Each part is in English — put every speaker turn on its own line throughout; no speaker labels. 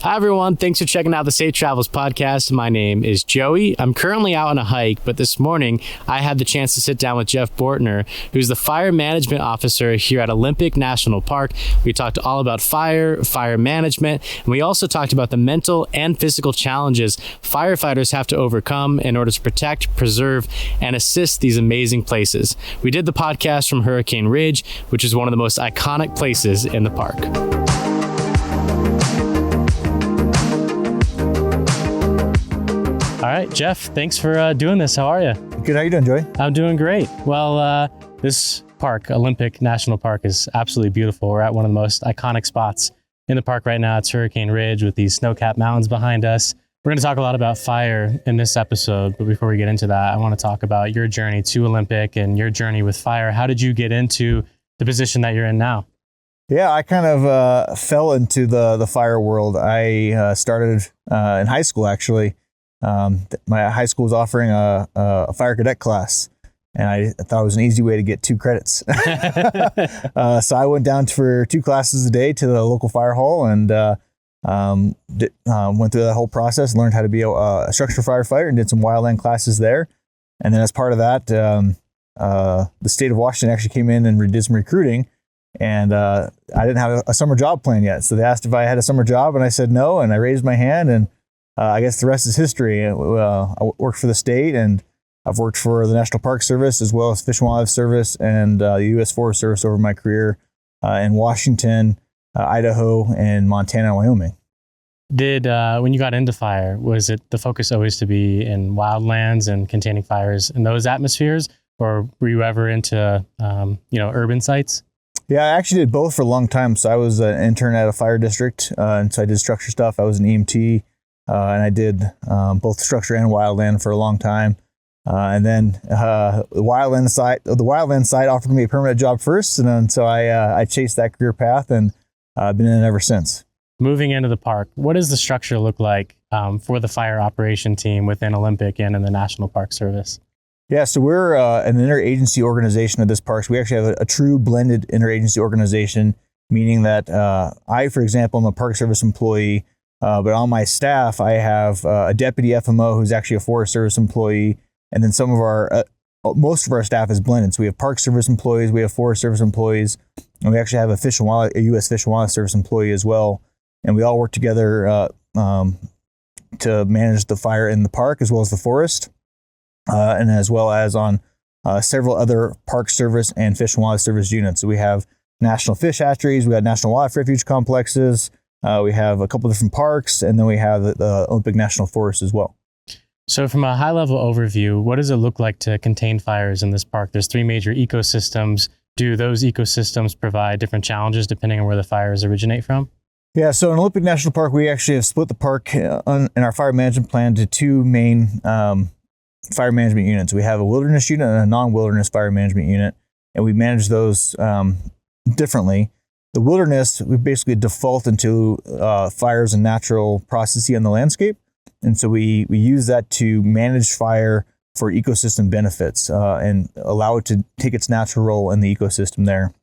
Hi, everyone. Thanks for checking out the Safe Travels podcast. My name is Joey. I'm currently out on a hike, but this morning I had the chance to sit down with Jeff Bortner, who's the fire management officer here at Olympic National Park. We talked all about fire management, and we also talked about the mental and physical challenges firefighters have to overcome in order to protect, preserve, and assist these amazing places. We did the podcast from Hurricane Ridge, which is one of the most iconic places in the park. All right, Jeff, thanks for doing this. How are you?
Good. How you doing, Joey?
I'm doing great. Well, this park, Olympic National Park, is absolutely beautiful. We're at one of the most iconic spots in the park right now. It's Hurricane Ridge with these snow-capped mountains behind us. We're going to talk a lot about fire in this episode, but before we get into that, I want to talk about your journey to Olympic and your journey with fire. How did you get into the position that you're in now?
Yeah, I kind of fell into the fire world. I started in high school, actually. My high school was offering a fire cadet class, and I thought it was an easy way to get 2 credits. So I went down for 2 classes a day to the local fire hall and went through that whole process, learned how to be a structure firefighter, and did some wildland classes there. And then as part of that, the state of Washington actually came in and did some recruiting, and I didn't have a summer job plan yet. So they asked if I had a summer job, and I said no, and I raised my hand, and I guess the rest is history. I worked for the state, and I've worked for the National Park Service as well as Fish and Wildlife Service and the U.S. Forest Service over my career in Washington, Idaho, and Montana and Wyoming.
Did when you got into fire, was it the focus always to be in wildlands and containing fires in those atmospheres, or were you ever into urban sites?
Yeah, I actually did both for a long time. So I was an intern at a fire district, and so I did structure stuff. I was an EMT. And I did both structure and wildland for a long time. And then the wildland side offered me a permanent job first. And then so I chased that career path, and I've been in it ever since.
Moving into the park, what does the structure look like for the fire operation team within Olympic and in the National Park Service?
Yeah, so we're an interagency organization of this park. So we actually have a true blended interagency organization, meaning that I, for example, am a Park Service employee. But on my staff, I have a deputy FMO who's actually a Forest Service employee, and then most of our staff is blended. So we have Park Service employees, we have Forest Service employees, and we actually have a U.S. Fish and Wildlife Service employee as well. And we all work together to manage the fire in the park as well as the forest, and as well as on several other Park Service and Fish and Wildlife Service units. So we have national fish hatcheries, we have national wildlife refuge complexes. We have a couple different parks, and then we have the Olympic National Forest as well.
So from a high-level overview, what does it look like to contain fires in this park? There's 3 major ecosystems. Do those ecosystems provide different challenges depending on where the fires originate from?
Yeah, so in Olympic National Park, we actually have split the park in our fire management plan to 2 main fire management units. We have a wilderness unit and a non-wilderness fire management unit, and we manage those differently. The wilderness, we basically default into fires and natural processes on the landscape. And so we use that to manage fire for ecosystem benefits and allow it to take its natural role in the ecosystem there.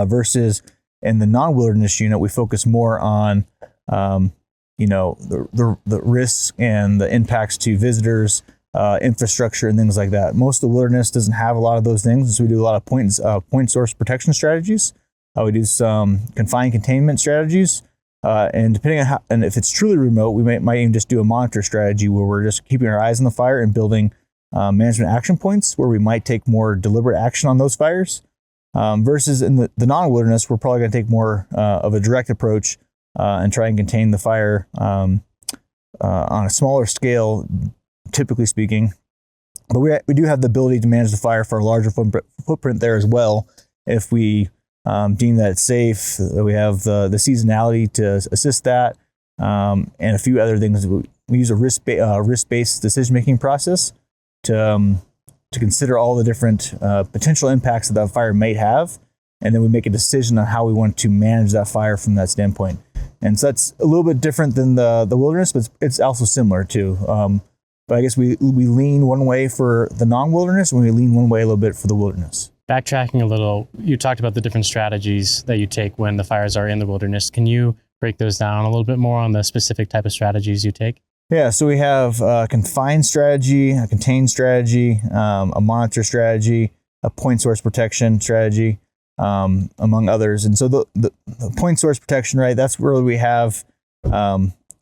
Versus in the non-wilderness unit, we focus more on the risks and the impacts to visitors, infrastructure, and things like that. Most of the wilderness doesn't have a lot of those things, so we do a lot of point source protection strategies. We do some confined containment strategies, and depending on and if it's truly remote, we might even just do a monitor strategy where we're just keeping our eyes on the fire and building management action points where we might take more deliberate action on those fires. Versus in the non-wilderness, we're probably going to take more of a direct approach and try and contain the fire on a smaller scale, typically speaking. But we do have the ability to manage the fire for a larger footprint there as well if we deem that it's safe. We have the seasonality to assist that, and a few other things. We use a risk-based decision-making process to consider all the different potential impacts that that fire might have, and then we make a decision on how we want to manage that fire from that standpoint. And so that's a little bit different than the wilderness, but it's also similar too. But I guess we lean one way for the non-wilderness, and we lean one way a little bit for the wilderness.
Backtracking a little, you talked about the different strategies that you take when the fires are in the wilderness. Can you break those down a little bit more on the specific type of strategies you take?
Yeah, so we have a confined strategy, a contained strategy, a monitor strategy, a point source protection strategy, among others. And so the point source protection, right, that's where we have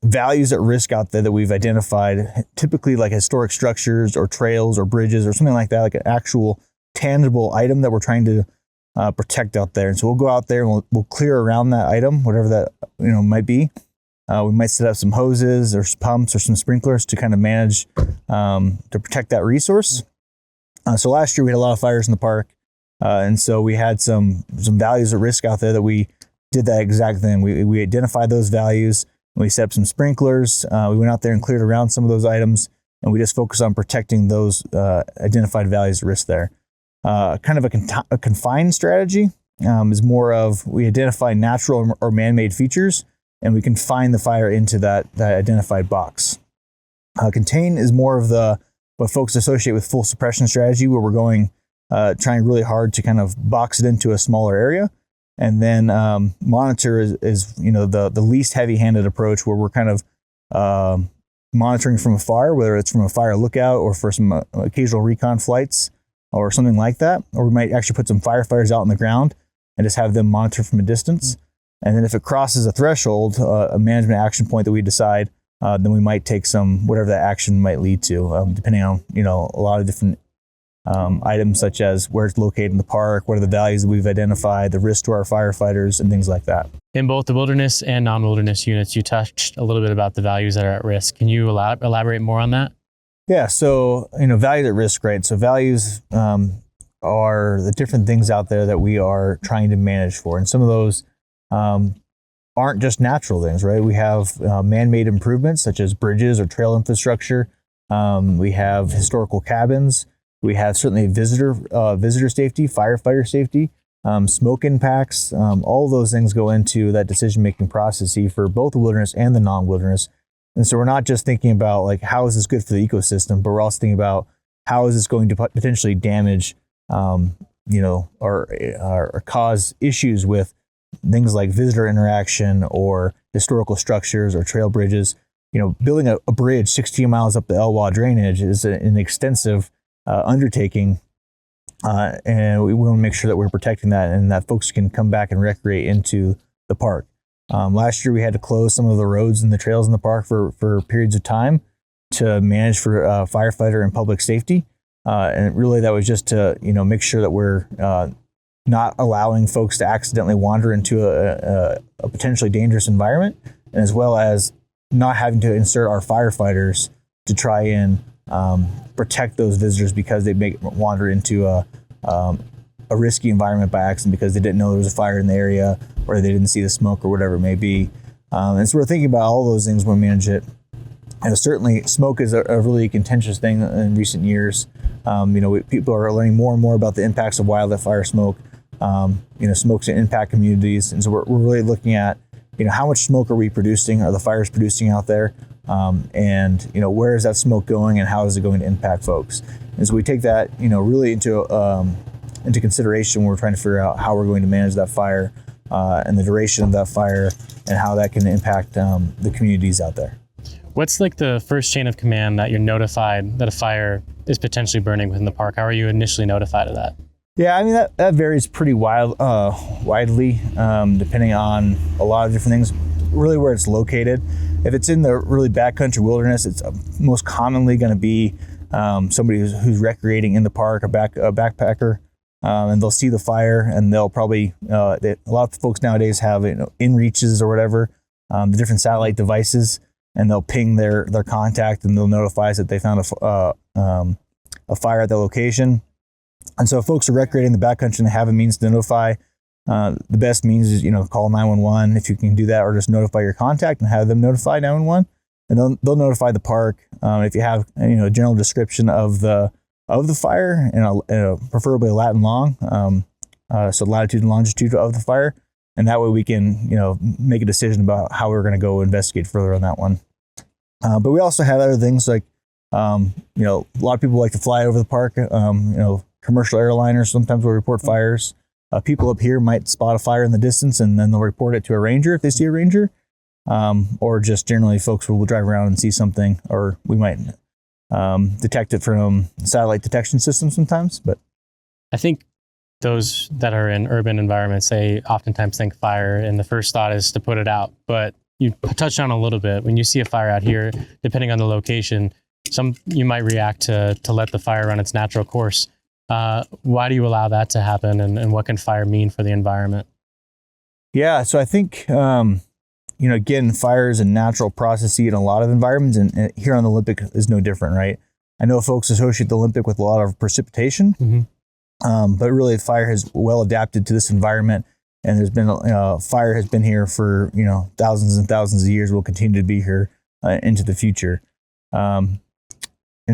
values at risk out there that we've identified, typically like historic structures or trails or bridges or something like that, like an actual tangible item that we're trying to protect out there. And so we'll go out there and we'll clear around that item, whatever that might be. We might set up some hoses or pumps or some sprinklers to kind of manage to protect that resource. So last year we had a lot of fires in the park, and so we had some values at risk out there that we did that exact thing. We identified those values. We set up some sprinklers. We went out there and cleared around some of those items, and we just focused on protecting those identified values at risk there. Kind of a confined strategy is more of we identify natural or man-made features, and we confine the fire into that identified box. Contain is more of what folks associate with full suppression strategy, where we're going trying really hard to kind of box it into a smaller area. And then monitor is the least heavy-handed approach, where we're kind of monitoring from afar, whether it's from a fire lookout or for some occasional recon flights or something like that. Or we might actually put some firefighters out on the ground and just have them monitor from a distance. And then if it crosses a threshold, a management action point that we decide, then we might take whatever that action might lead to, depending on, a lot of different items, such as where it's located in the park, what are the values that we've identified, the risk to our firefighters, and things like that.
In both the wilderness and non-wilderness units, you touched a little bit about the values that are at risk. Can you elaborate more on that?
Yeah, so, values at risk, right? So values are the different things out there that we are trying to manage for. And some of those aren't just natural things, right? We have man-made improvements such as bridges or trail infrastructure. We have historical cabins. We have certainly visitor safety, firefighter safety, smoke impacts. All those things go into that decision-making process for both the wilderness and the non-wilderness. And so we're not just thinking about like, how is this good for the ecosystem, but we're also thinking about how is this going to potentially damage, or cause issues with things like visitor interaction or historical structures or trail bridges. Building a bridge 16 miles up the Elwha drainage is an extensive undertaking, and we want to make sure that we're protecting that and that folks can come back and recreate into the park. Last year we had to close some of the roads and the trails in the park for periods of time to manage for firefighter and public safety, and really that was just to make sure that we're not allowing folks to accidentally wander into a potentially dangerous environment, and as well as not having to insert our firefighters to try and protect those visitors because they may wander into a risky environment by accident because they didn't know there was a fire in the area or they didn't see the smoke or whatever it may be. And so we're thinking about all those things when we manage it. And certainly smoke is a really contentious thing in recent years. People are learning more and more about the impacts of wildland fire smoke. Smokes impact communities. And so we're really looking at, how much smoke are we producing? Are the fires producing out there? And where is that smoke going and how is it going to impact folks? And so we take that, really into consideration when we're trying to figure out how we're going to manage that fire and the duration of that fire and how that can impact the communities out there.
What's like the first chain of command that you're notified that a fire is potentially burning within the park? How are you initially notified of that?
Yeah, I mean, that varies pretty widely, depending on a lot of different things, really where it's located. If it's in the really backcountry wilderness, it's most commonly going to be somebody who's recreating in the park, a backpacker, and they'll see the fire, and they'll probably, a lot of folks nowadays have in-reaches or whatever, the different satellite devices, and they'll ping their contact, and they'll notify us that they found a fire at that location. And so if folks are recreating in the backcountry and they have a means to notify, the best means is, call 911 if you can do that, or just notify your contact and have them notify 911, and they'll notify the park. If you have, a general description of the fire and preferably a lat and long, so latitude and longitude of the fire, and that way we can, make a decision about how we're going to go investigate further on that one. But we also have other things like, a lot of people like to fly over the park. Commercial airliners sometimes will report fires. People up here might spot a fire in the distance, and then they'll report it to a ranger if they see a ranger. or just generally folks will drive around and see something, or we might detect it from satellite detection systems sometimes. But
I think those that are in urban environments, they oftentimes think fire, and the first thought is to put it out. But you touched on a little bit, when you see a fire out here, depending on the location, you might react to let the fire run its natural course. Why do you allow that to happen, and what can fire mean for the environment?
Yeah, so I think, again, fire is a natural process in a lot of environments, and here on the Olympic is no different, right? I know folks associate the Olympic with a lot of precipitation, but really fire has well adapted to this environment, and there's been fire has been here for thousands and thousands of years. Will continue to be here into the future, and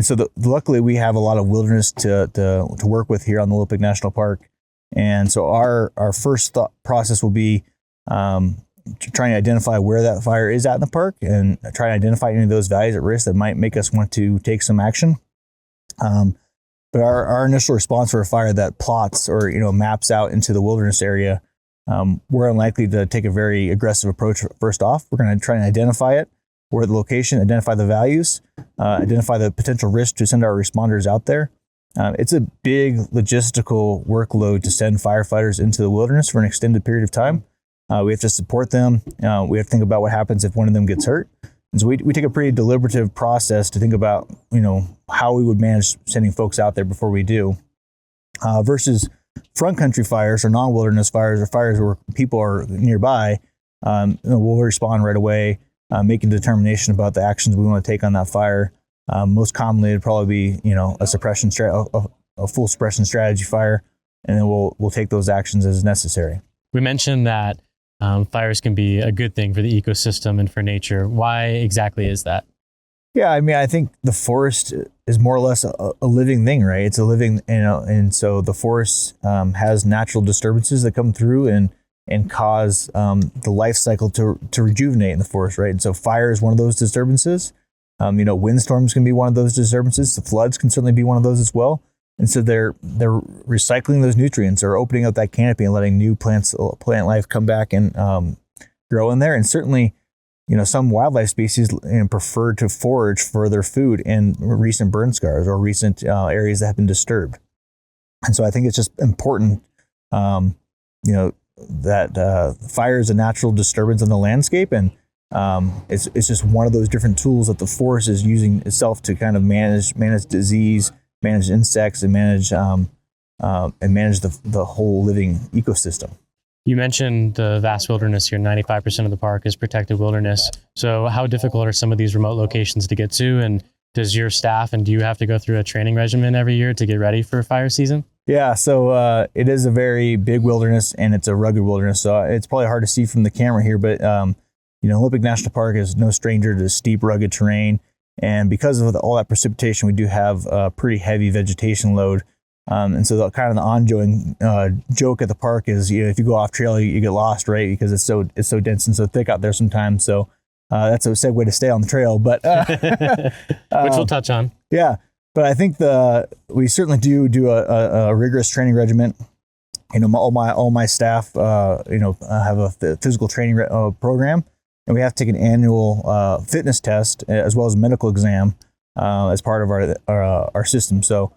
so luckily we have a lot of wilderness to work with here on the Olympic National Park, and so our first thought process will be trying to identify where that fire is at in the park, and try to identify any of those values at risk that might make us want to take some action. But our initial response for a fire that plots or maps out into the wilderness area, we're unlikely to take a very aggressive approach. First off, we're going to try and identify it, where the location, identify the values, identify the potential risk to send our responders out there. It's a big logistical workload to send firefighters into the wilderness for an extended period of time. We have to support them. We have to think about what happens if one of them gets hurt. And so we take a pretty deliberative process to think about, how we would manage sending folks out there before we do, versus front country fires or non-wilderness fires or fires where people are nearby. We'll respond right away, make a determination about the actions we want to take on that fire. Most commonly, it'd probably be, a suppression a full suppression strategy fire, and then we'll take those actions as necessary.
We mentioned that fires can be a good thing for the ecosystem and for nature. Why exactly is that?
Yeah, I think the forest is more or less a living thing, right? It's a living, and so the forest has natural disturbances that come through and cause the life cycle to rejuvenate in the forest, right? And so fire is one of those disturbances. Windstorms can be one of those disturbances. The floods can certainly be one of those as well. And so they're recycling those nutrients, or opening up that canopy and letting new plant life come back and grow in there. And certainly, some wildlife species prefer to forage for their food in recent burn scars or recent areas that have been disturbed. And so I think it's just important, that fire is a natural disturbance in the landscape, and it's just one of those different tools that the forest is using itself to kind of manage disease, manage insects, and manage the whole living ecosystem.
You mentioned the vast wilderness here. 95% of the park is protected wilderness. So how difficult are some of these remote locations to get to? And does your staff, and do you have to go through a training regimen every year to get ready for fire season?
Yeah, so it is a very big wilderness, and it's a rugged wilderness. So it's probably hard to see from the camera here, but Olympic National Park is no stranger to steep, rugged terrain. And because of all that precipitation, we do have a pretty heavy vegetation load. And so the ongoing joke at the park is, if you go off trail, you get lost, right? Because it's so dense and so thick out there sometimes. So that's a segue to stay on the trail, but
which we'll touch on.
Yeah, but I think we certainly do a rigorous training regimen. All my staff have a physical training program, and we have to take an annual fitness test as well as a medical exam as part of our system. So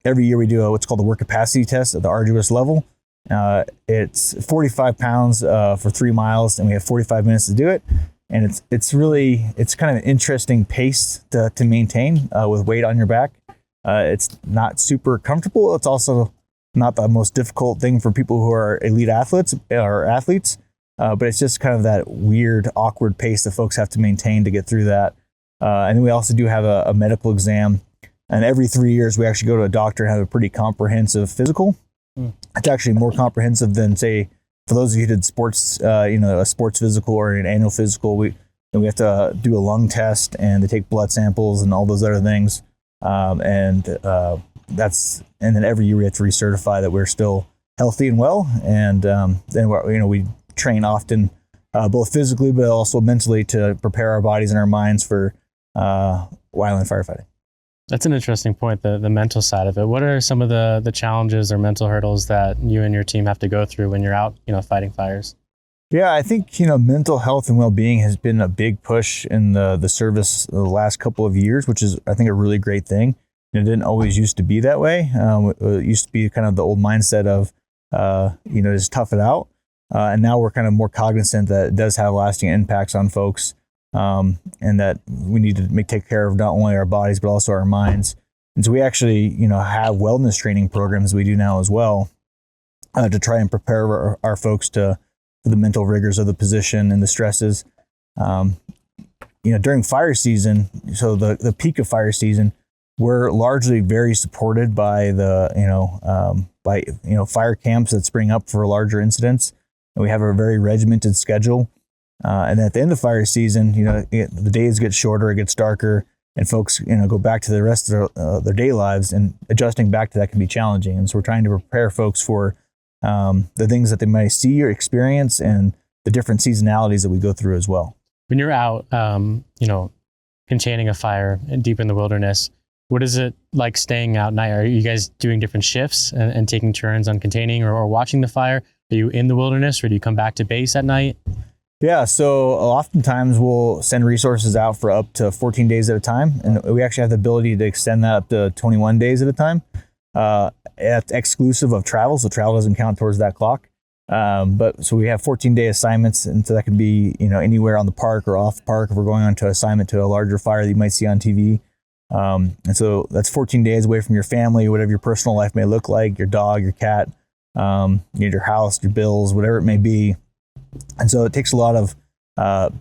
every year we do what's called the work capacity test at the arduous level. It's 45 pounds for 3 miles, and we have 45 minutes to do it. And it's kind of an interesting pace to maintain with weight on your back. It's not super comfortable. It's also not the most difficult thing for people who are elite athletes, but it's just kind of that weird, awkward pace that folks have to maintain to get through that. And then we also do have a medical exam. And every 3 years, we actually go to a doctor and have a pretty comprehensive physical. It's actually more comprehensive than, say, for those of you who did sports, a sports physical or an annual physical. We have to do a lung test, and they take blood samples and all those other things. And then every year we have to recertify that we're still healthy and well. And then we train often, both physically but also mentally, to prepare our bodies and our minds for wildland firefighting.
That's an interesting point, the mental side of it. What are some of the challenges or mental hurdles that you and your team have to go through when you're out, fighting fires?
Yeah, I think, mental health and well-being has been a big push in the service the last couple of years, which is, I think, a really great thing. It didn't always used to be that way. It used to be kind of the old mindset of, just tough it out. And now we're kind of more cognizant that it does have lasting impacts on folks, and that we need to take care of not only our bodies, but also our minds. And so we actually, have wellness training programs we do now as well, to try and prepare our folks for the mental rigors of the position and the stresses. During fire season, so the peak of fire season, we're largely very supported by fire camps that spring up for larger incidents. And we have a very regimented schedule. And at the end of fire season, the days get shorter, it gets darker, and folks, go back to the rest of their day lives, and adjusting back to that can be challenging. And so we're trying to prepare folks for the things that they might see or experience, and the different seasonalities that we go through as well.
When you're out, containing a fire deep in the wilderness, what is it like staying out at night? Are you guys doing different shifts and taking turns on containing or watching the fire? Are you in the wilderness, or do you come back to base at night?
Yeah, so oftentimes we'll send resources out for up to 14 days at a time, and we actually have the ability to extend that up to 21 days at a time. It's exclusive of travel, so travel doesn't count towards that clock. But so we have 14-day assignments, and so that can be anywhere on the park or off the park if we're going on to assignment to a larger fire that you might see on TV. And so that's 14 days away from your family, whatever your personal life may look like, your dog, your cat, your house, your bills, whatever it may be. And so it takes a lot of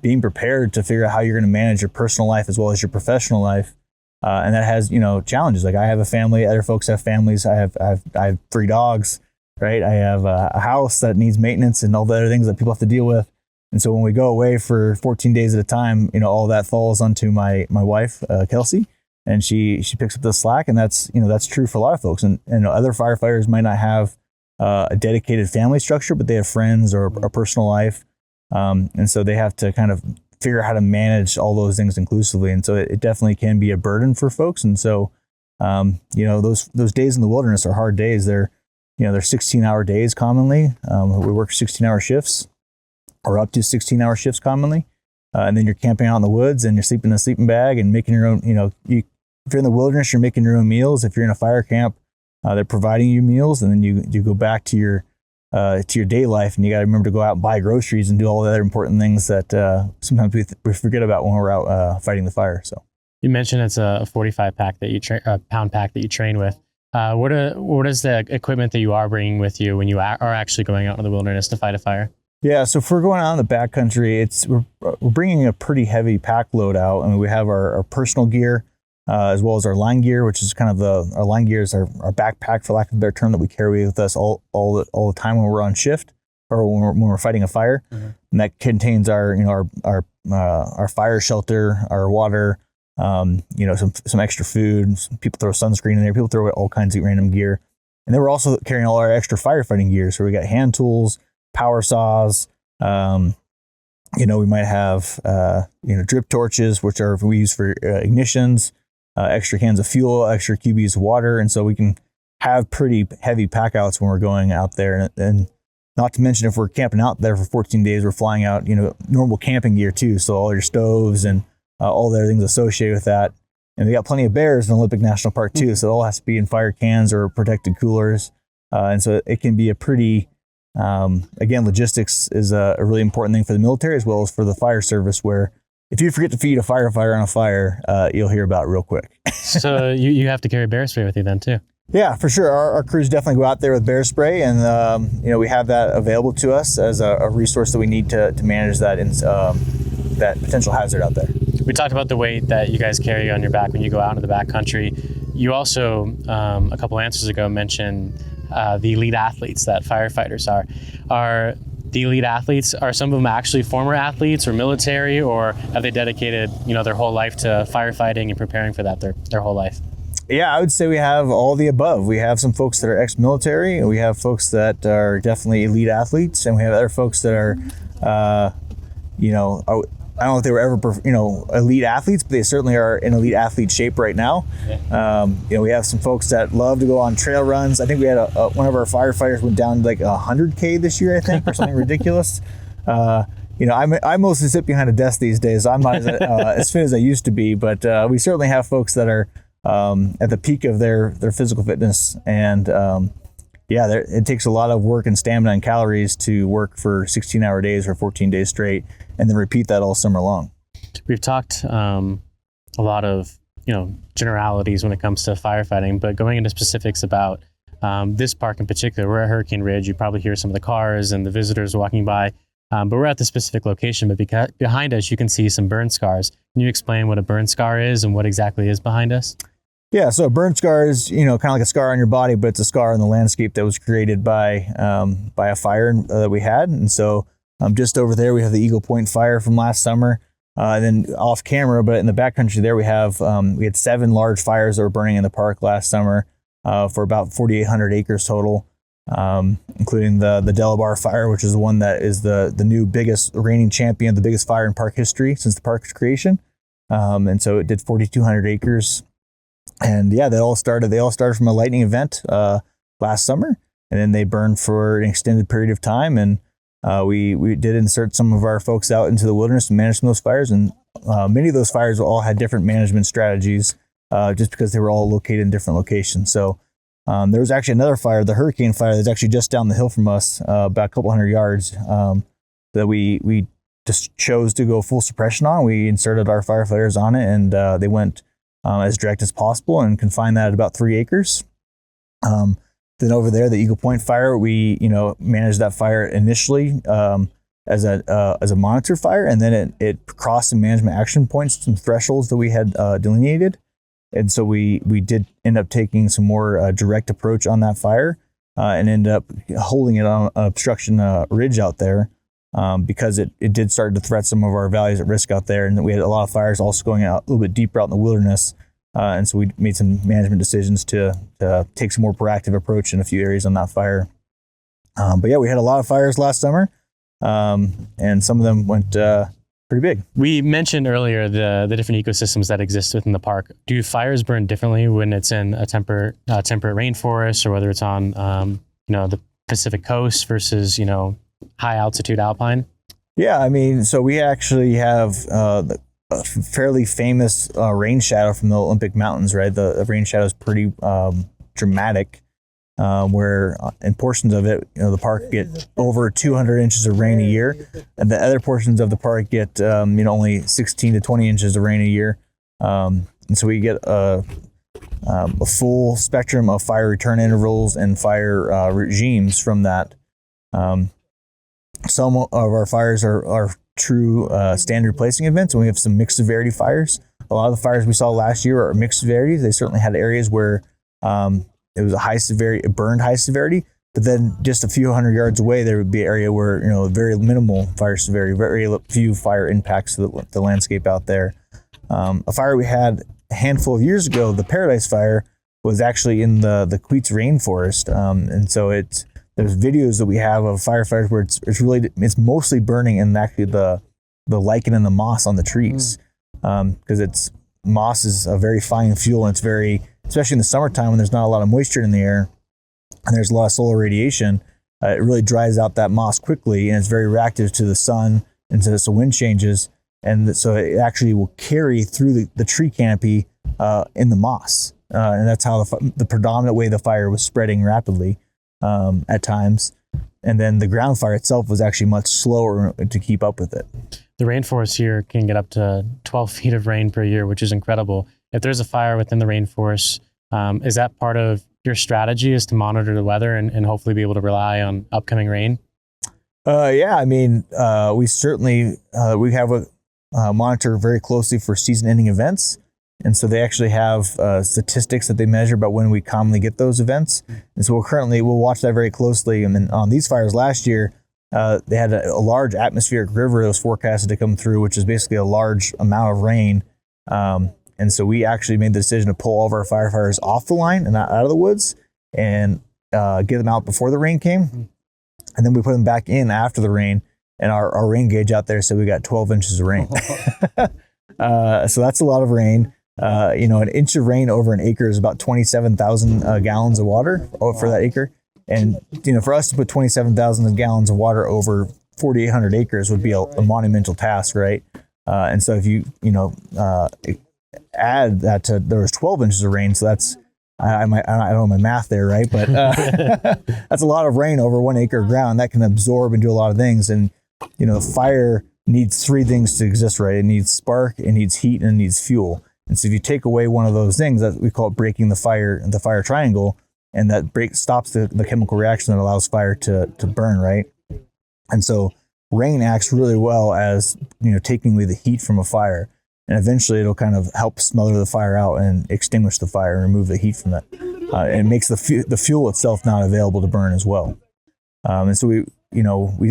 being prepared to figure out how you're going to manage your personal life as well as your professional life. And that has, challenges. Like, I have a family, other folks have families. I have 3 dogs, right? I have a house that needs maintenance and all the other things that people have to deal with. And so when we go away for 14 days at a time, all that falls onto my wife, Kelsey, and she picks up the slack. And that's true for a lot of folks. And other firefighters might not have a dedicated family structure, but they have friends or a personal life. And so they have to kind of figure out how to manage all those things inclusively. And so it definitely can be a burden for folks. And so, those days in the wilderness are hard days. They're 16-hour days commonly. We work 16-hour shifts, or up to 16-hour shifts commonly. And then you're camping out in the woods, and you're sleeping in a sleeping bag and making your own, if you're in the wilderness, you're making your own meals. If you're in a fire camp, they're providing you meals, and then you go back to your day life, and you got to remember to go out and buy groceries and do all the other important things that sometimes we forget about when we're out fighting the fire. So
you mentioned it's a 45 pack that you pound pack that you train with. What is the equipment that you are bringing with you when you are actually going out in the wilderness to fight a fire?
Yeah, so if we're going out in the backcountry, we're bringing a pretty heavy pack load out. I mean, we have our personal gear, as well as our line gear, which is kind of our line gear is our backpack, for lack of a better term, that we carry with us all the time when we're on shift or when we're fighting a fire. Mm-hmm. And that contains our fire shelter, our water, some extra food. Some people throw sunscreen in there. People throw all kinds of random gear. And then we're also carrying all our extra firefighting gear. So we got hand tools, power saws. We might have drip torches, which we use for ignitions. Extra cans of fuel, extra QBs of water. And so we can have pretty heavy pack outs when we're going out there. And not to mention, if we're camping out there for 14 days, we're flying out, normal camping gear too. So all your stoves and all the other things associated with that. And we got plenty of bears in Olympic National Park too. So it all has to be in fire cans or protected coolers. And so it can be a pretty, again, logistics is a really important thing for the military as well as for the fire service, where if you forget to feed a firefighter on a fire, you'll hear about it real quick.
So you have to carry bear spray with you then too?
Yeah, for sure. Our crews definitely go out there with bear spray, and we have that available to us as a resource that we need to manage that that potential hazard out there.
We talked about the weight that you guys carry on your back when you go out into the backcountry. You also, a couple answers ago, mentioned the elite athletes that firefighters are. Are the elite athletes, are some of them actually former athletes or military, or have they dedicated their whole life to firefighting and preparing for that their whole life?
Yeah, I would say we have all the above. We have some folks that are ex-military, and we have folks that are definitely elite athletes, and we have other folks that are, I don't know if they were ever, elite athletes, but they certainly are in elite athlete shape right now. Yeah. We have some folks that love to go on trail runs. I think we had one of our firefighters went down like 100K this year, I think, or something ridiculous. I mostly sit behind a desk these days. I'm not as fit as I used to be, but we certainly have folks that are at the peak of their physical fitness. And it takes a lot of work and stamina and calories to work for 16-hour days or 14 days straight, and then repeat that all summer long.
We've talked a lot of generalities when it comes to firefighting, but going into specifics about this park in particular, we're at Hurricane Ridge. You probably hear some of the cars and the visitors walking by, but we're at the specific location. But behind us, you can see some burn scars. Can you explain what a burn scar is and what exactly is behind us?
Yeah, so a burn scar is kind of like a scar on your body, but it's a scar in the landscape that was created by a fire that we had. And so just over there, we have the Eagle Point fire from last summer. And then off camera, but in the backcountry there, we had 7 large fires that were burning in the park last summer for about 4,800 acres total, including the Delabar fire, which is the one that is the new biggest reigning champion, the biggest fire in park history since the park's creation. And so it did 4,200 acres. And yeah, they all started from a lightning event last summer, and then they burned for an extended period of time. And we did insert some of our folks out into the wilderness and manage some of those fires. And many of those fires all had different management strategies just because they were all located in different locations. So there was actually another fire, the Hurricane fire, that's actually just down the hill from us, about a couple hundred yards, that we just chose to go full suppression on. We inserted our firefighters on it, and they went as direct as possible and confined that at about 3 acres. Then over there, the Eagle Point fire, we managed that fire initially as a monitor fire, and then it crossed some management action points, some thresholds that we had delineated, and so we did end up taking some more direct approach on that fire and ended up holding it on an obstruction ridge out there because it did start to threat some of our values at risk out there, and we had a lot of fires also going out a little bit deeper out in the wilderness. And so we made some management decisions to take some more proactive approach in a few areas on that fire. But yeah, we had a lot of fires last summer, and some of them went pretty big. We mentioned earlier the different ecosystems that exist within the park. Do fires burn differently when it's in a temperate rainforest, or whether it's on the Pacific coast versus high altitude alpine? Yeah, I mean, so we actually have a fairly famous rain shadow from the Olympic Mountains, right? The rain shadow is pretty dramatic, where in portions of it, the park get over 200 inches of rain a year, and the other portions of the park get only 16 to 20 inches of rain a year. And so we get a full spectrum of fire return intervals and fire regimes from that. Some of our fires are true standard placing events, and we have some mixed severity fires. A lot of the fires we saw last year are mixed severity. They certainly had areas where it was a high severity, it burned high severity, but then just a few hundred yards away, there would be an area where very minimal fire severity, very few fire impacts to the landscape out there. A fire we had a handful of years ago, the Paradise Fire, was actually in the Queets rainforest, and so there's videos that we have of firefighters where it's mostly burning in actually the lichen and the moss on the trees, because moss is a very fine fuel, and it's very, especially in the summertime when there's not a lot of moisture in the air and there's a lot of solar radiation, it really dries out that moss quickly, and it's very reactive to the sun and to the wind changes, and so it actually will carry through the tree canopy in the moss, and that's how the predominant way the fire was spreading rapidly. At times, and then the ground fire itself was actually much slower to keep up with it. The rainforest here can get up to 12 feet of rain per year, which is incredible. If there's a fire within the rainforest, is that part of your strategy, is to monitor the weather and hopefully be able to rely on upcoming rain? Yeah, I mean, we certainly we have a monitor very closely for season-ending events. And so they actually have statistics that they measure about when we commonly get those events. And so we'll watch that very closely. And then on these fires last year, they had a large atmospheric river that was forecasted to come through, which is basically a large amount of rain. And so we actually made the decision to pull all of our firefighters off the line and not out of the woods, and get them out before the rain came. And then we put them back in after the rain, and our rain gauge out there said we got 12 inches of rain. So that's a lot of rain. An inch of rain over an acre is about 27,000 gallons of water for that acre. And, for us to put 27,000 gallons of water over 4,800 acres would be a monumental task, right? And so if you add that to, there was 12 inches of rain, so that's, I don't know my math there, right? But that's a lot of rain over 1 acre of ground that can absorb and do a lot of things. And, the fire needs three things to exist, right? It needs spark, it needs heat, and it needs fuel. And so if you take away one of those things, that we call it breaking the fire triangle, and that stops the chemical reaction that allows fire to burn, right? And so rain acts really well as, taking away the heat from a fire. And eventually it'll kind of help smother the fire out and extinguish the fire and remove the heat from it. And it makes the fuel itself not available to burn as well. And so we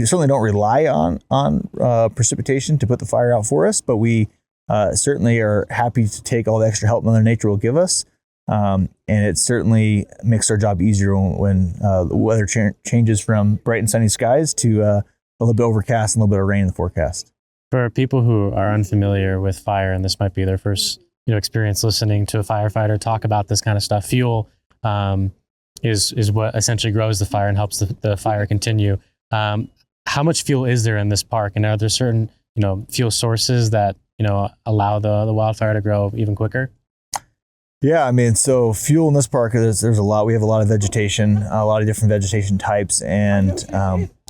certainly don't rely on precipitation to put the fire out for us, but we certainly are happy to take all the extra help Mother Nature will give us. And it certainly makes our job easier when the weather changes from bright and sunny skies to a little bit overcast and a little bit of rain in the forecast. For
people who are unfamiliar with fire, and this might be their first experience listening to a firefighter talk about this kind of stuff, fuel is what essentially grows the fire and helps the fire continue. How much fuel is there in this park, and are there certain fuel sources that allow the wildfire to grow even quicker?
Yeah, so fuel in this park, there's a lot. We have a lot of vegetation, a lot of different vegetation types, and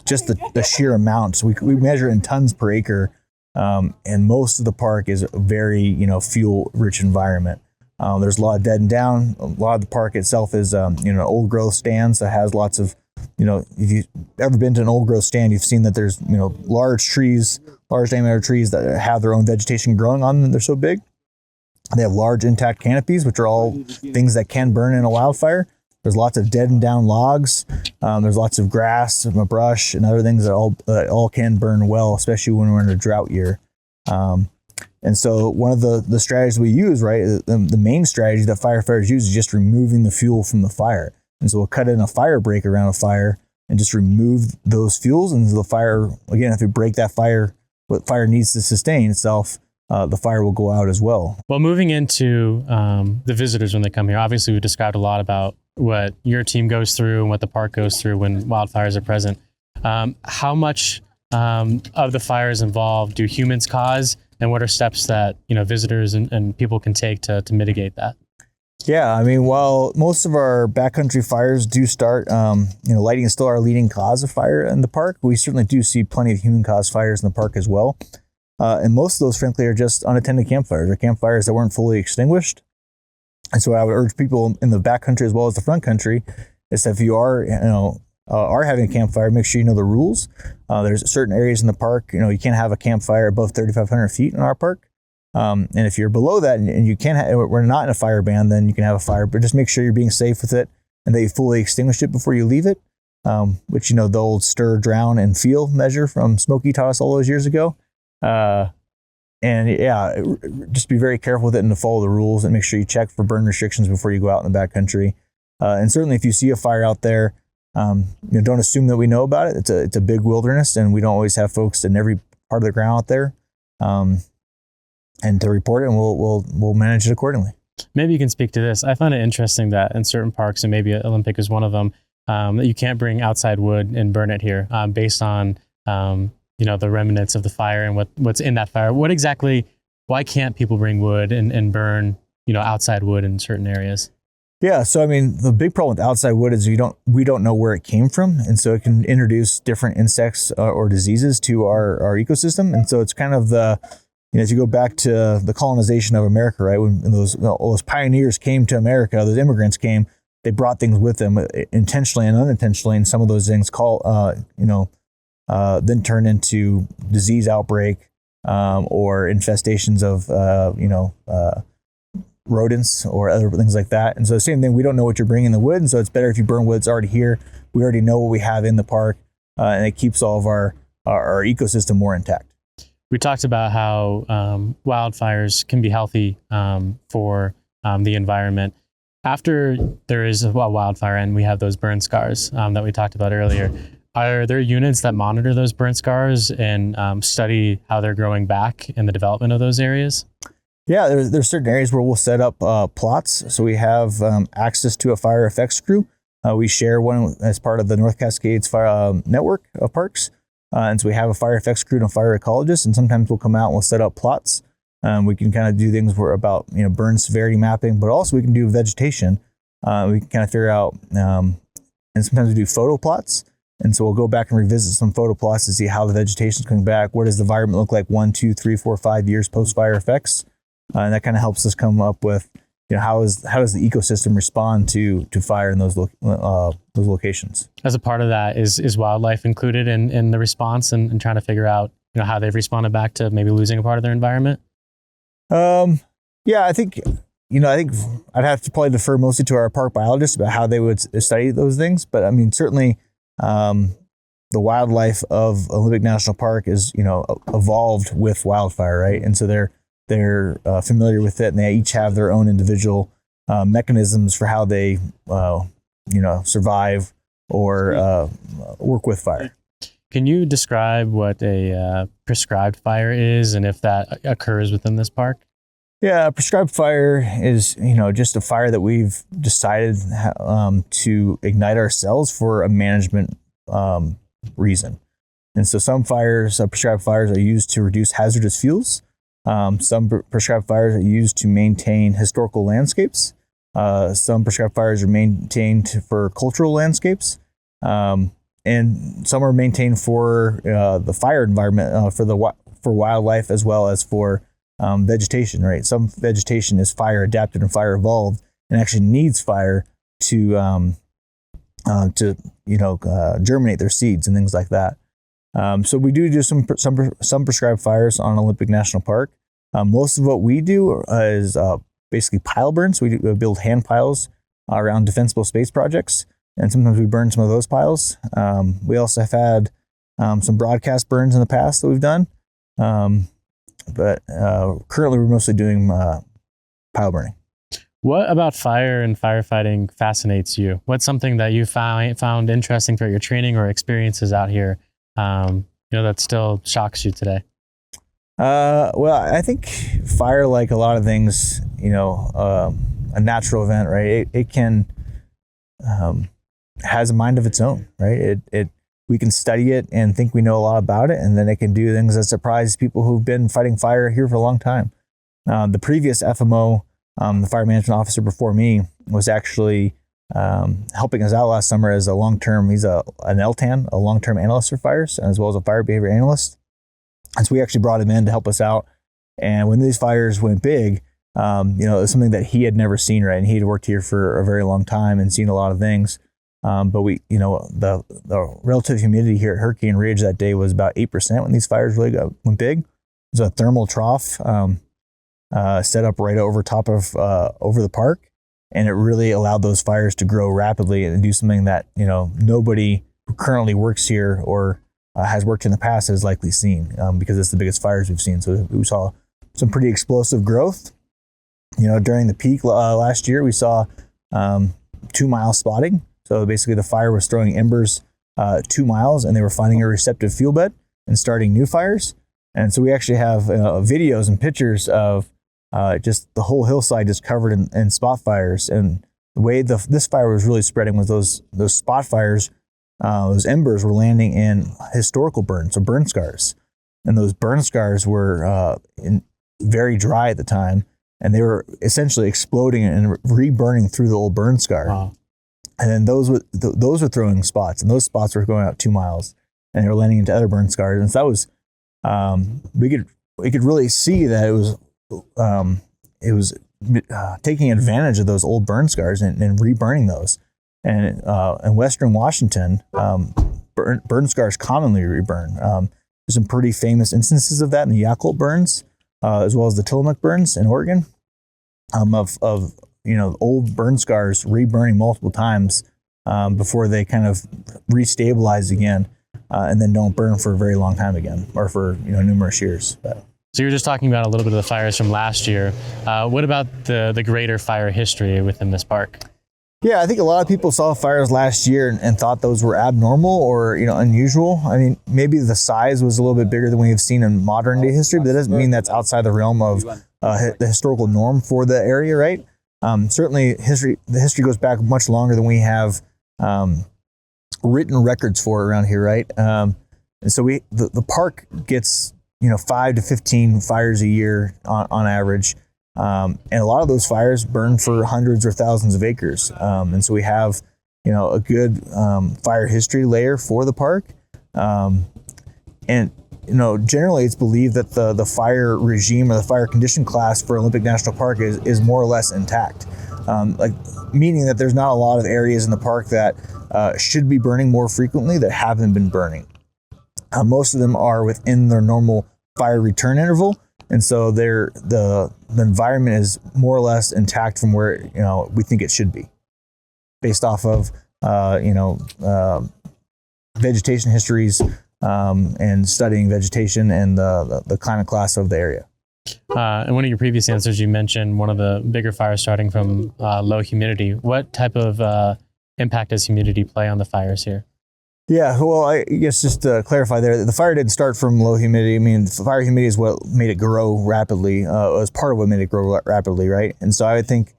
just the sheer amounts. We measure in tons per acre, and most of the park is a very fuel-rich environment. There's a lot of dead and down. A lot of the park itself is old growth stands that has lots of if you've ever been to an old growth stand, you've seen that there's large diameter trees that have their own vegetation growing on them. They're so big. They have large intact canopies, which are all things that can burn in a wildfire. There's lots of dead and down logs. There's lots of grass and brush and other things that all can burn well, especially when we're in a drought year. And so one of the strategies we use, right, the main strategy that firefighters use is just removing the fuel from the fire. And so we'll cut in a fire break around a fire and just remove those fuels. And the fire, again, if we break that fire, what fire needs to sustain itself, the fire will go out as well. Well, moving into the visitors when they come here, obviously we described a lot about what your team goes through and what the park goes through when wildfires are present. How much of the fires involved do humans cause, and what are steps that visitors and people can take to mitigate that? Yeah, while most of our backcountry fires do start, lighting is still our leading cause of fire in the park. We certainly do see plenty of human-caused fires in the park as well. And most of those, frankly, are just unattended campfires, or campfires that weren't fully extinguished. And so I would urge people in the backcountry as well as the front country is that if you are having a campfire, make sure you know the rules. There's certain areas in the park, you can't have a campfire above 3,500 feet in our park. And if you're below that and you can't, we're not in a fire ban, then you can have a fire, but just make sure you're being safe with it and that you fully extinguish it before you leave it. Which, the old stir, drown, and feel measure from Smokey taught us all those years ago. And yeah, just be very careful with it and to follow the rules and make sure you check for burn restrictions before you go out in the backcountry. And certainly if you see a fire out there, don't assume that we know about it. It's a big wilderness, and we don't always have folks in every part of the ground out there. And to report it, and we'll manage it accordingly. Maybe you can speak to this. I find it interesting that in certain parks, and maybe Olympic is one of them, that you can't bring outside wood and burn it here based on the remnants of the fire and what's in that fire. Why can't people bring wood and burn outside wood in certain areas? Yeah, so the big problem with outside wood is we don't know where it came from, and so it can introduce different insects or diseases to our ecosystem. And so it's kind of if you go back to the colonization of America, right, when those pioneers came to America, those immigrants came, they brought things with them intentionally and unintentionally, and some of those things then turn into disease outbreak or infestations of rodents or other things like that. And so the same thing, we don't know what you're bringing in the wood, and so it's better if you burn wood that's already here. We already know what we have in the park, and it keeps all of our ecosystem more intact. We talked about how wildfires can be healthy for the environment. After there is a wildfire and we have those burn scars that we talked about earlier, are there units that monitor those burn scars and study how they're growing back in the development of those areas? Yeah, there's certain areas where we'll set up plots. So we have access to a fire effects crew. We share one as part of the North Cascades fire network of parks. And so we have a fire effects crew and a fire ecologist, and sometimes we'll come out and we'll set up plots. We can kind of do things where about, burn severity mapping, but also we can do vegetation. We can kind of figure out, and sometimes we do photo plots. And so we'll go back and revisit some photo plots to see how the vegetation is coming back. What does the environment look like 1, 2, 3, 4, 5 years post fire effects? And that kind of helps us come up with, how does the ecosystem respond to fire in those locations?
As a part of that, is wildlife included in the response and trying to figure out, how they've responded back to maybe losing a part of their environment?
Yeah, I think I'd have to probably defer mostly to our park biologists about how they would study those things. But I mean, certainly, the wildlife of Olympic National Park is, evolved with wildfire, right? And so they're familiar with it, and they each have their own individual mechanisms for how they, survive or work with fire.
Can you describe what a prescribed fire is and if that occurs within this park?
Yeah, a prescribed fire is, just a fire that we've decided to ignite ourselves for a management reason. And so some fires, prescribed fires, are used to reduce hazardous fuels. Some prescribed fires are used to maintain historical landscapes. Some prescribed fires are maintained for cultural landscapes. And some are maintained for the fire environment, for wildlife as well as for vegetation, right? Some vegetation is fire adapted and fire evolved and actually needs fire to germinate their seeds and things like that. So we do some prescribed fires on Olympic National Park. Most of what we do is basically pile burns. We build hand piles around defensible space projects, and sometimes we burn some of those piles. We also have had some broadcast burns in the past that we've done. But currently we're mostly doing pile burning.
What about fire and firefighting fascinates you? What's something that you found interesting throughout your training or experiences out here, that still shocks you today?
Well, I think fire, like a lot of things, a natural event, right? It can has a mind of its own, right? We can study it and think we know a lot about it, and then it can do things that surprise people who've been fighting fire here for a long time. The previous FMO, the fire management officer before me, was actually helping us out last summer as a long-term, he's an LTAN, a long-term analyst for fires, as well as a fire behavior analyst. And so we actually brought him in to help us out. And when these fires went big, it was something that he had never seen, right? And he had worked here for a very long time and seen a lot of things. But we, the relative humidity here at Hurricane Ridge that day was about 8% when these fires really went big. There's a thermal trough set up right over top of over the park, and it really allowed those fires to grow rapidly and do something that nobody who currently works here or has worked in the past has likely seen, because it's the biggest fires we've seen. So we saw some pretty explosive growth. During the peak last year, we saw 2 mile spotting. So basically the fire was throwing embers 2 miles, and they were finding a receptive fuel bed and starting new fires. And so we actually have videos and pictures of just the whole hillside just covered in spot fires. And the way this fire was really spreading was those spot fires, those embers were landing in historical burns, so burn scars. And those burn scars were very dry at the time, and they were essentially exploding and re-burning through the old burn scar. Wow. And then those were throwing spots, and those spots were going out 2 miles, and they were landing into other burn scars. And so that was, we could really see that it was taking advantage of those old burn scars and re-burning those. And in Western Washington, burn scars commonly reburn. There's some pretty famous instances of that in the Yakult burns, as well as the Tillamook burns in Oregon, of old burn scars reburning multiple times before they kind of restabilize again, and then don't burn for a very long time again, or for numerous years.
So you were just talking about a little bit of the fires from last year. What about the greater fire history within this park?
Yeah, I think a lot of people saw fires last year and thought those were abnormal or unusual. I mean, maybe the size was a little bit bigger than we have seen in modern day history, but that doesn't mean that's outside the realm of the historical norm for the area, right? Certainly, the history goes back much longer than we have written records for around here, right? And so the park gets 5 to 15 fires a year on average, and a lot of those fires burn for hundreds or thousands of acres. And so we have a good fire history layer for the park, and generally it's believed that the fire regime or the fire condition class for Olympic National Park is more or less intact, meaning that there's not a lot of areas in the park that should be burning more frequently that haven't been burning. Most of them are within their normal fire return interval, and so the environment is more or less intact from where we think it should be, based off of vegetation histories and studying vegetation and the climate class of the area.
In one of your previous answers, you mentioned one of the bigger fires starting from low humidity. What type of impact does humidity play on the fires here?
Yeah, well, I guess just to clarify there, the fire didn't start from low humidity. I mean, fire humidity is what made it grow rapidly. It was part of what made it grow rapidly, right? And so I would think,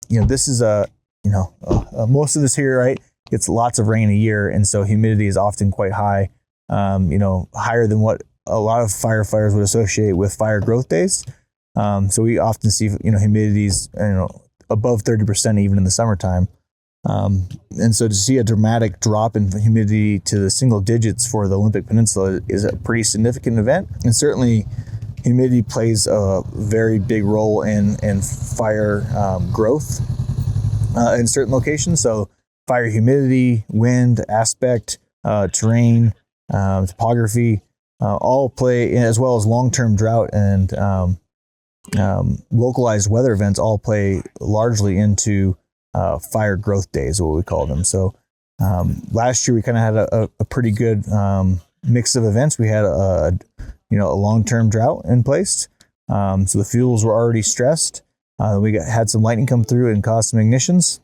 this is most of this here, right, gets lots of rain a year, and so humidity is often quite high, higher than what a lot of firefighters would associate with fire growth days. So we often see, humidities, above 30% even in the summertime. And so to see a dramatic drop in humidity to the single digits for the Olympic Peninsula is a pretty significant event. And certainly humidity plays a very big role in fire growth in certain locations. So fire humidity, wind, aspect, terrain, topography, all play, as well as long-term drought and localized weather events all play largely into fire growth days, what we call them. So last year we kind of had a pretty good mix of events. We had a long-term drought in place, so the fuels were already stressed. We had some lightning come through and cause some ignitions,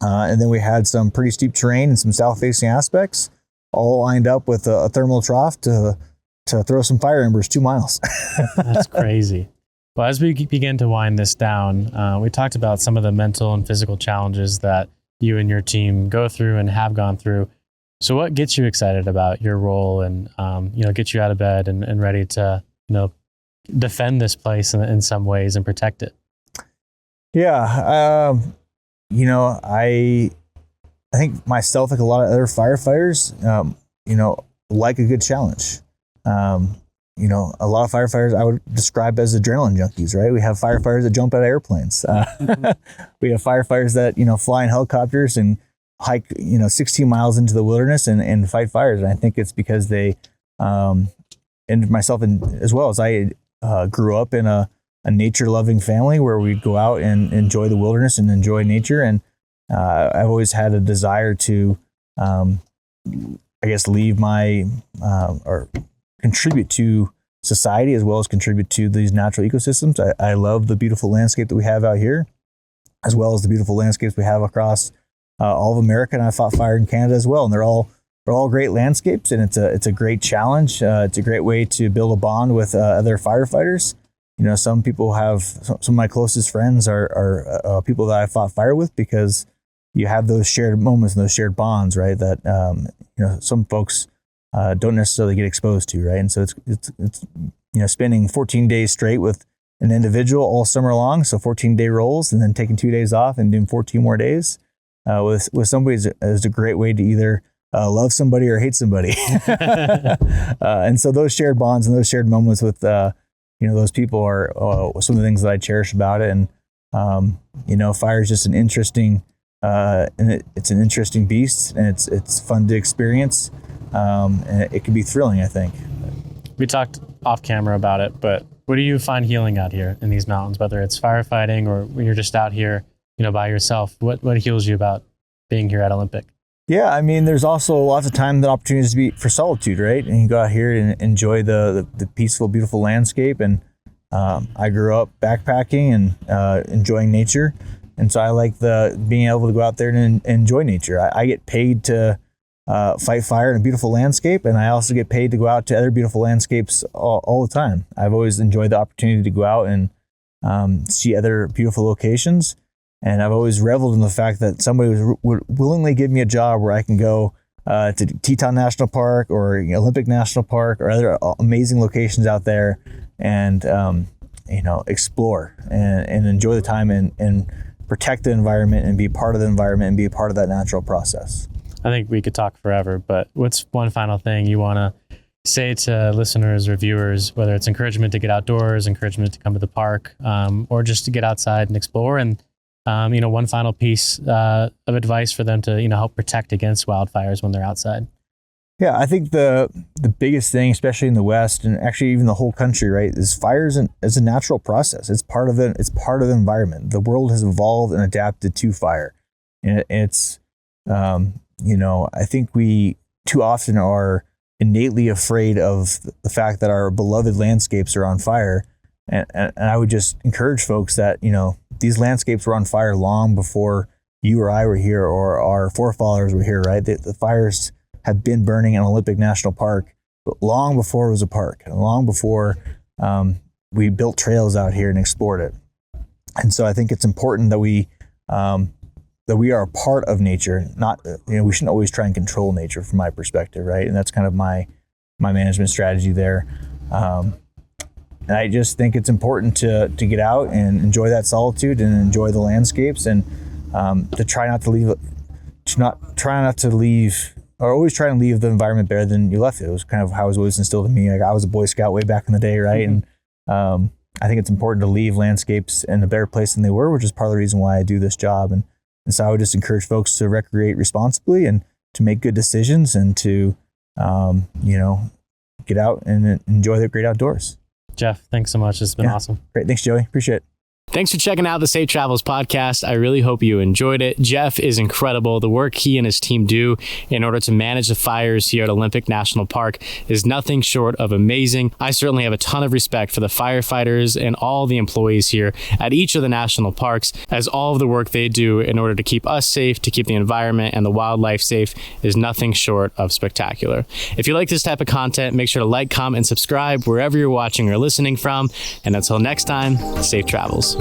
and then we had some pretty steep terrain and some south-facing aspects, all lined up with a thermal trough to throw some fire embers 2 miles.
That's crazy. Well, as we begin to wind this down, we talked about some of the mental and physical challenges that you and your team go through and have gone through. So what gets you excited about your role and, get you out of bed and ready to, defend this place in some ways and protect it?
Yeah. I think myself, like a lot of other firefighters, like a good challenge. A lot of firefighters I would describe as adrenaline junkies, right? We have firefighters that jump out of airplanes. We have firefighters that, fly in helicopters and hike, 16 miles into the wilderness and fight fires. And I think it's because they, and myself as well, as I grew up in a nature-loving family where we'd go out and enjoy the wilderness and enjoy nature. And I've always had a desire to, leave my, or contribute to society as well as contribute to these natural ecosystems. I love the beautiful landscape that we have out here, as well as the beautiful landscapes we have across all of America. And I fought fire in Canada as well. And they're all great landscapes, and it's a great challenge. It's a great way to build a bond with other firefighters. Some people some of my closest friends are people that I fought fire with, because you have those shared moments and those shared bonds, right? That some folks don't necessarily get exposed to, right? And so it's spending 14 days straight with an individual all summer long, so 14-day rolls, and then taking 2 days off and doing 14 more days with somebody is a great way to either love somebody or hate somebody. And so those shared bonds and those shared moments with those people are some of the things that I cherish about it. And fire is just an interesting it's an interesting beast, and it's fun to experience. And it can be thrilling, I think.
We talked off camera about it, but what do you find healing out here in these mountains, whether it's firefighting or when you're just out here, by yourself? What heals you about being here at Olympic?
Yeah, I mean, there's also lots of time and opportunities to be for solitude, right? And you go out here and enjoy the peaceful, beautiful landscape. And I grew up backpacking and enjoying nature. And so I like being able to go out there and enjoy nature. I get paid to fight fire in a beautiful landscape, and I also get paid to go out to other beautiful landscapes all the time. I've always enjoyed the opportunity to go out and see other beautiful locations, and I've always reveled in the fact that somebody would willingly give me a job where I can go to Teton National Park or Olympic National Park or other amazing locations out there, and explore and enjoy the time and protect the environment and be part of the environment and be a part of that natural process.
I think we could talk forever, but what's one final thing you want to say to listeners or viewers, whether it's encouragement to get outdoors, encouragement to come to the park, or just to get outside and explore, and one final piece of advice for them to help protect against wildfires when they're outside?
Yeah, I think the biggest thing, especially in the West and actually even the whole country, right, is fires is a natural process. It's part of the environment. The world has evolved and adapted to fire, and it's I think we too often are innately afraid of the fact that our beloved landscapes are on fire, and I would just encourage folks that these landscapes were on fire long before you or I were here or our forefathers were here, right? The fires have been burning in Olympic National Park, but long before it was a park, and long before we built trails out here and explored it. And so I think it's important that we are a part of nature. Not we shouldn't always try and control nature, from my perspective, right? And that's kind of my management strategy there. And I just think it's important to get out and enjoy that solitude and enjoy the landscapes, and to try not to leave. Or always try and leave the environment better than you left it. It was kind of how it was always instilled in me. Like, I was a Boy Scout way back in the day, right? Mm-hmm. And I think it's important to leave landscapes in a better place than they were, which is part of the reason why I do this job. And so I would just encourage folks to recreate responsibly and to make good decisions and to, get out and enjoy the great outdoors.
Jeff, thanks so much. It's been awesome.
Great. Thanks, Joey. Appreciate it.
Thanks for checking out the Safe Travels podcast. I really hope you enjoyed it. Jeff is incredible. The work he and his team do in order to manage the fires here at Olympic National Park is nothing short of amazing. I certainly have a ton of respect for the firefighters and all the employees here at each of the national parks, as all of the work they do in order to keep us safe, to keep the environment and the wildlife safe, is nothing short of spectacular. If you like this type of content, make sure to like, comment, and subscribe wherever you're watching or listening from. And until next time, safe travels.